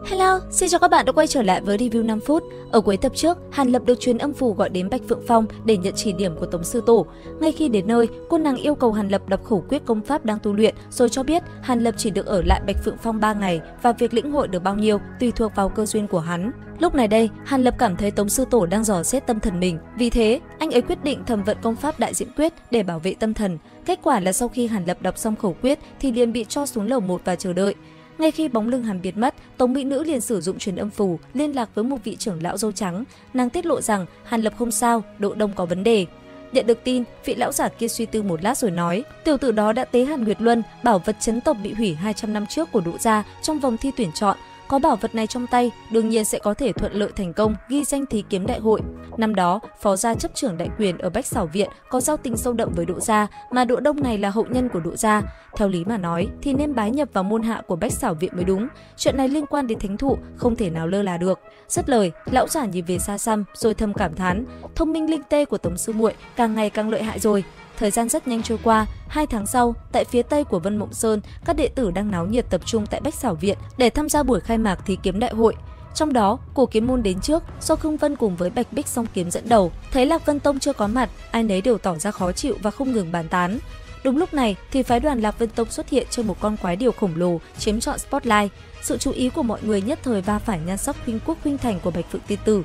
Hello, xin chào các bạn đã quay trở lại với review 5 phút. Ở cuối tập trước, Hàn Lập được truyền âm phù gọi đến Bạch Phượng Phong để nhận chỉ điểm của Tống Sư Tổ. Ngay khi đến nơi, cô nàng yêu cầu Hàn Lập đọc khẩu quyết công pháp đang tu luyện, rồi cho biết Hàn Lập chỉ được ở lại Bạch Phượng Phong 3 ngày và việc lĩnh hội được bao nhiêu tùy thuộc vào cơ duyên của hắn. Lúc này đây, Hàn Lập cảm thấy Tống Sư Tổ đang dò xét tâm thần mình. Vì thế, anh ấy quyết định thẩm vận công pháp Đại Diễn Quyết để bảo vệ tâm thần. Kết quả là sau khi Hàn Lập đọc xong khẩu quyết thì liền bị cho xuống lầu 1 và chờ đợi. Ngay khi bóng lưng hắn biến mất, Tống Mỹ Nữ liền sử dụng truyền âm phù liên lạc với một vị trưởng lão râu trắng. Nàng tiết lộ rằng Hàn Lập không sao, Độ Đông có vấn đề. Nhận được tin, vị lão giả kia suy tư một lát rồi nói, tiểu tử đó đã tế Hàn Nguyệt Luân, bảo vật chấn tộc bị hủy 200 năm trước của Độ gia trong vòng thi tuyển chọn. Có bảo vật này trong tay, đương nhiên sẽ có thể thuận lợi thành công ghi danh thí kiếm đại hội. Năm đó, phó gia chấp trưởng đại quyền ở Bách Xảo Viện có giao tình sâu đậm với Độ gia, mà Độ Đông này là hậu nhân của Độ gia. Theo lý mà nói thì nên bái nhập vào môn hạ của Bách Xảo Viện mới đúng. Chuyện này liên quan đến thánh thụ, không thể nào lơ là được. Dứt lời, lão giả nhìn về xa xăm rồi thầm cảm thán, thông minh linh tê của Tống sư muội càng ngày càng lợi hại rồi. Thời gian rất nhanh trôi qua, 2 tháng sau, tại phía tây của Vân Mộng Sơn, các đệ tử đang náo nhiệt tập trung tại Bách Xảo Viện để tham gia buổi khai mạc thí kiếm đại hội. Trong đó, Cổ Kiếm Môn đến trước, do Khương Vân cùng với Bạch Bích Song Kiếm dẫn đầu. Thấy Lạc Vân Tông chưa có mặt, ai nấy đều tỏ ra khó chịu và không ngừng bàn tán. Đúng lúc này thì phái đoàn Lạc Vân Tông xuất hiện trên một con quái điểu khổng lồ chiếm trọn spotlight. Sự chú ý của mọi người nhất thời va phải nhan sắc khuynh quốc khuynh thành của Bạch Phượng tiên tử.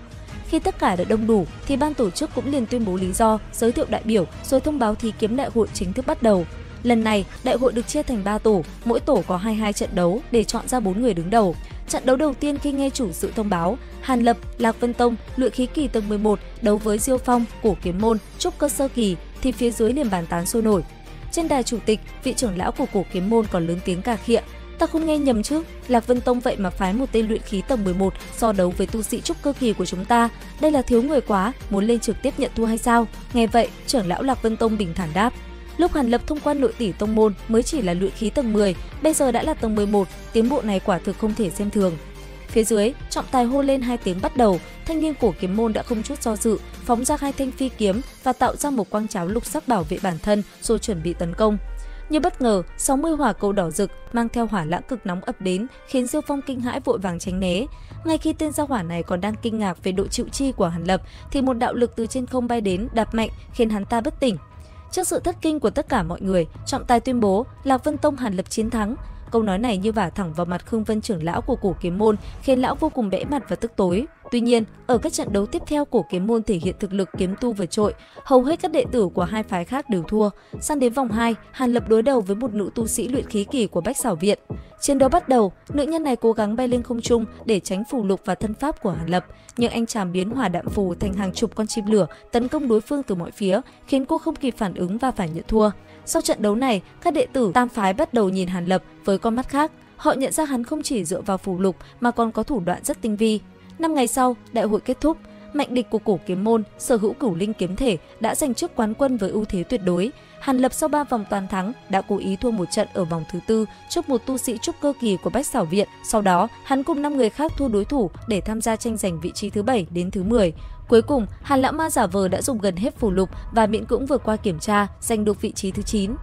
Khi tất cả đã đông đủ thì ban tổ chức cũng liền tuyên bố lý do, giới thiệu đại biểu rồi thông báo thí kiếm đại hội chính thức bắt đầu. Lần này, đại hội được chia thành 3 tổ, mỗi tổ có 22 trận đấu để chọn ra 4 người đứng đầu. Trận đấu đầu tiên khi nghe chủ sự thông báo, Hàn Lập, Lạc Vân Tông, luyện khí kỳ tầng 11 đấu với Diêu Phong, Cổ Kiếm Môn, trúc cơ sơ kỳ thì phía dưới liền bàn tán sôi nổi. Trên đài chủ tịch, vị trưởng lão của Cổ Kiếm Môn còn lớn tiếng cà khịa. Ta không nghe nhầm chứ, Lạc Vân Tông vậy mà phái một tên luyện khí tầng 11 so đấu với tu sĩ trúc cơ kỳ của chúng ta, đây là thiếu người quá, muốn lên trực tiếp nhận thua hay sao? Nghe vậy, trưởng lão Lạc Vân Tông bình thản đáp. Lúc Hàn Lập thông quan nội tỷ tông môn mới chỉ là luyện khí tầng 10, bây giờ đã là tầng 11, tiến bộ này quả thực không thể xem thường. Phía dưới, trọng tài hô lên 2 tiếng bắt đầu, thanh niên Cổ Kiếm Môn đã không chút do dự, phóng ra 2 thanh phi kiếm và tạo ra một quang cháo lục sắc bảo vệ bản thân rồi chuẩn bị tấn công. Như bất ngờ, 60 hỏa cầu đỏ rực mang theo hỏa lãng cực nóng ập đến, khiến Diêu Phong kinh hãi vội vàng tránh né. Ngay khi tên gia hỏa này còn đang kinh ngạc về độ chịu chi của Hàn Lập, thì một đạo lực từ trên không bay đến đạp mạnh, khiến hắn ta bất tỉnh. Trước sự thất kinh của tất cả mọi người, trọng tài tuyên bố Lạc Vân Tông Hàn Lập chiến thắng. Câu nói này như vả thẳng vào mặt Khương Vân trưởng lão của Cổ Kiếm Môn, khiến lão vô cùng bẽ mặt và tức tối. Tuy nhiên, ở các trận đấu tiếp theo, Cổ Kiếm Môn thể hiện thực lực kiếm tu vượt trội, hầu hết các đệ tử của hai phái khác đều thua. Sang đến vòng 2, Hàn Lập đối đầu với một nữ tu sĩ luyện khí kỳ của Bách Xảo Viện. Chiến đấu bắt đầu, nữ nhân này cố gắng bay lên không trung để tránh phù lục và thân pháp của Hàn Lập, nhưng anh chàng biến hỏa đạn phù thành hàng chục con chim lửa tấn công đối phương từ mọi phía, khiến cô không kịp phản ứng và phải nhận thua. Sau trận đấu này, các đệ tử tam phái bắt đầu nhìn Hàn Lập với con mắt khác. Họ nhận ra hắn không chỉ dựa vào phù lục mà còn có thủ đoạn rất tinh vi. 5 ngày sau, đại hội kết thúc. Mạnh địch của Cổ Kiếm Môn, sở hữu cửu linh kiếm thể, đã giành chức quán quân với ưu thế tuyệt đối. Hàn Lập sau 3 vòng toàn thắng đã cố ý thua một trận ở vòng thứ 4 trước một tu sĩ trúc cơ kỳ của Bách Xảo Viện. Sau đó, hắn cùng 5 người khác thua đối thủ để tham gia tranh giành vị trí thứ 7 đến thứ 10. Cuối cùng, Hàn Lão Ma giả vờ đã dùng gần hết phù lục và miễn cưỡng vượt qua kiểm tra, giành được vị trí thứ 9.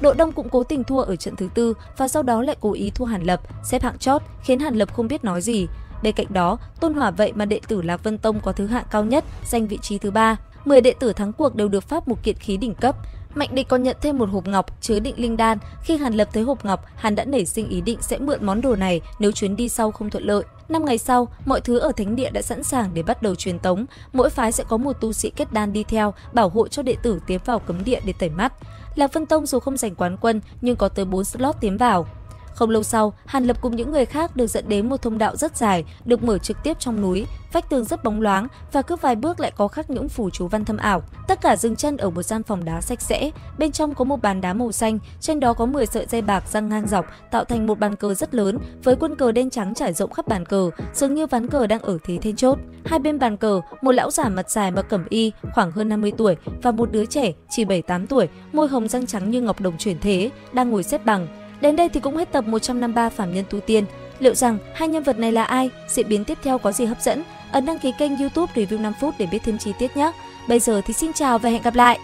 Độ Đông cũng cố tình thua ở trận thứ 4 và sau đó lại cố ý thua Hàn Lập, xếp hạng chót, khiến Hàn Lập không biết nói gì. Bên cạnh đó, Tôn Hỏa vậy mà đệ tử Lạc Vân Tông có thứ hạng cao nhất, giành vị trí thứ 3. 10 đệ tử thắng cuộc đều được phát một kiện khí đỉnh cấp. Mạnh địch còn nhận thêm một hộp ngọc chứa định linh đan. Khi Hàn Lập thấy hộp ngọc, hắn đã nảy sinh ý định sẽ mượn món đồ này nếu chuyến đi sau không thuận lợi. 5 ngày sau, mọi thứ ở thánh địa đã sẵn sàng để bắt đầu truyền tống. Mỗi phái sẽ có một tu sĩ kết đan đi theo, bảo hộ cho đệ tử tiến vào cấm địa để tẩy mắt. Lạc Vân Tông dù không giành quán quân nhưng có tới 4 slot tiến vào. Không lâu sau, Hàn Lập cùng những người khác được dẫn đến một thông đạo rất dài, được mở trực tiếp trong núi, vách tường rất bóng loáng và cứ vài bước lại có khắc những phù chú văn thâm ảo. Tất cả dừng chân ở một gian phòng đá sạch sẽ, bên trong có một bàn đá màu xanh, trên đó có 10 sợi dây bạc giăng ngang dọc, tạo thành một bàn cờ rất lớn với quân cờ đen trắng trải rộng khắp bàn cờ, dường như ván cờ đang ở thế then chốt. Hai bên bàn cờ, một lão giả mặt dài mặc cẩm y, khoảng hơn 50 tuổi và một đứa trẻ chỉ 7-8 tuổi, môi hồng răng trắng như ngọc đồng chuyển thế, đang ngồi xếp bằng. Đến đây thì cũng hết tập 153 Phàm Nhân Tu Tiên. Liệu rằng hai nhân vật này là ai? Diễn biến tiếp theo có gì hấp dẫn? Ấn đăng ký kênh YouTube Review 5 phút để biết thêm chi tiết nhé. Bây giờ thì xin chào và hẹn gặp lại!